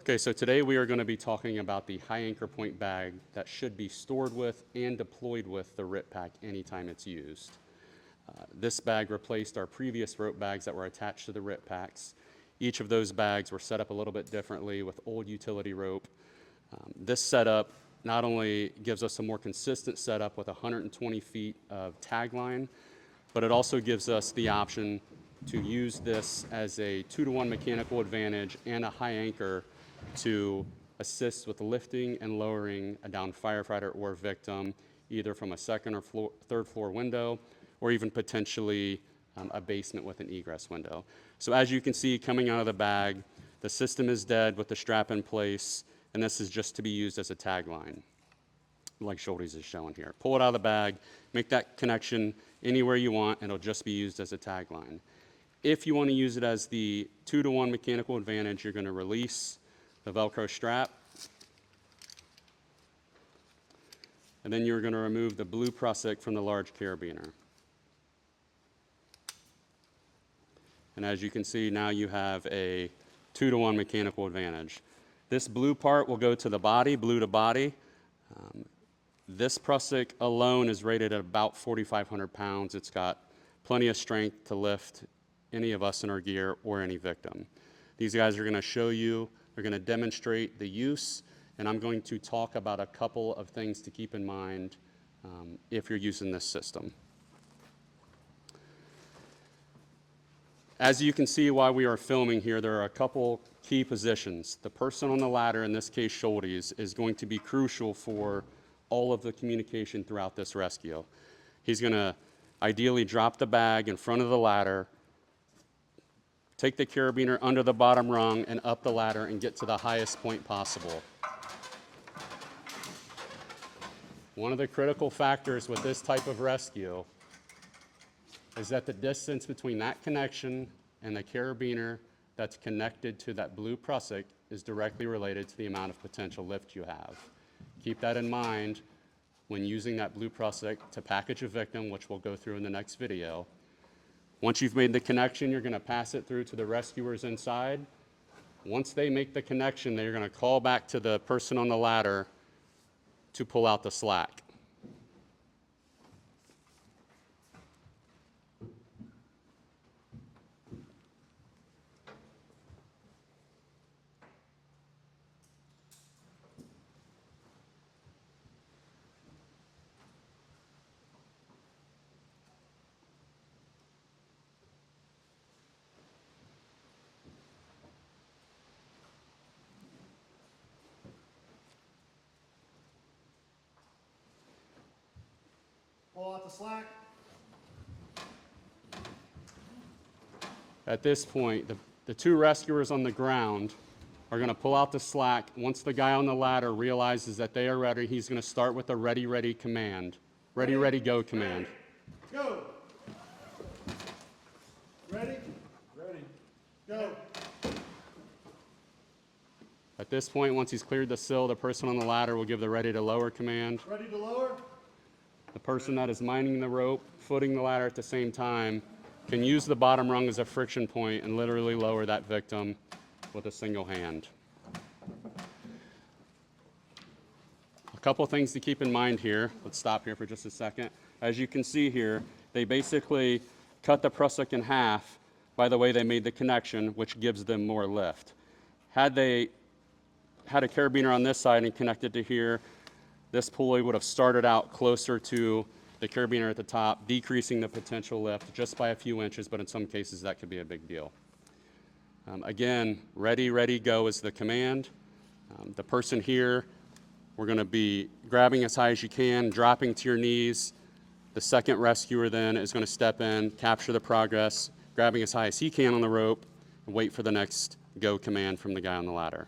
Okay, so today we are going to be talking about the high anchor point bag that should be stored with and deployed with the RIP pack anytime it's used. This bag replaced our previous rope bags that were attached to the RIP packs. Each of those bags were set up a little bit differently with old utility rope. This setup not only gives us a more consistent setup with 120 feet of tag line, but it also gives us the option to use this as a 2-to-1 mechanical advantage and a high anchor to assist with lifting and lowering a downed firefighter or victim, either from a second or third floor window, or even potentially a basement with an egress window. So as you can see coming out of the bag, the system is dead with the strap in place, and this is just to be used as a tag line, like Schultes is showing here. Pull it out of the bag, make that connection anywhere you want, and it'll just be used as a tag line. If you want to use it as the 2-to-1 mechanical advantage, you're going to release the Velcro strap, and then you're going to remove the blue prusik from the large carabiner. And as you can see, now you have a 2-to-1 mechanical advantage. This blue part will go to the body, blue to body. This prusik alone is rated at about 4,500 pounds. It's got plenty of strength to lift any of us in our gear or any victim. These guys are going to show you, they're going to demonstrate the use, and I'm going to talk about a couple of things to keep in mind if you're using this system. As you can see while we are filming here, there are a couple key positions. The person on the ladder, in this case Schultes, is going to be crucial for all of the communication throughout this rescue. He's going to ideally drop the bag in front of the ladder, take the carabiner under the bottom rung and up the ladder and get to the highest point possible. One of the critical factors with this type of rescue is that the distance between that connection and the carabiner that's connected to that blue prusik is directly related to the amount of potential lift you have. Keep that in mind when using that blue prusik to package a victim, which we'll go through in the next video. Once you've made the connection, you're going to pass it through to the rescuers inside. Once they make the connection, they're going to call back to the person on the ladder to pull out the slack. Pull out the slack. At this point, the two rescuers on the ground are going to pull out the slack. Once the guy on the ladder realizes that they are ready, he's going to start with a ready, ready command. Ready, ready, go command. Go. Ready? Ready. Go. At this point, once he's cleared the sill, the person on the ladder will give the ready to lower command. Ready to lower? The person that is minding the rope, footing the ladder at the same time, can use the bottom rung as a friction point and literally lower that victim with a single hand. A couple things to keep in mind here. Let's stop here for just a second. As you can see here, they basically cut the prusik in half by the way they made the connection, which gives them more lift. Had they had a carabiner on this side and connected to here, this pulley would have started out closer to the carabiner at the top, decreasing the potential lift just by a few inches, but in some cases that could be a big deal. Again, ready, ready, go is the command. The person here, we're going to be grabbing as high as you can, dropping to your knees. The second rescuer then is going to step in, capture the progress, grabbing as high as he can on the rope, and wait for the next go command from the guy on the ladder.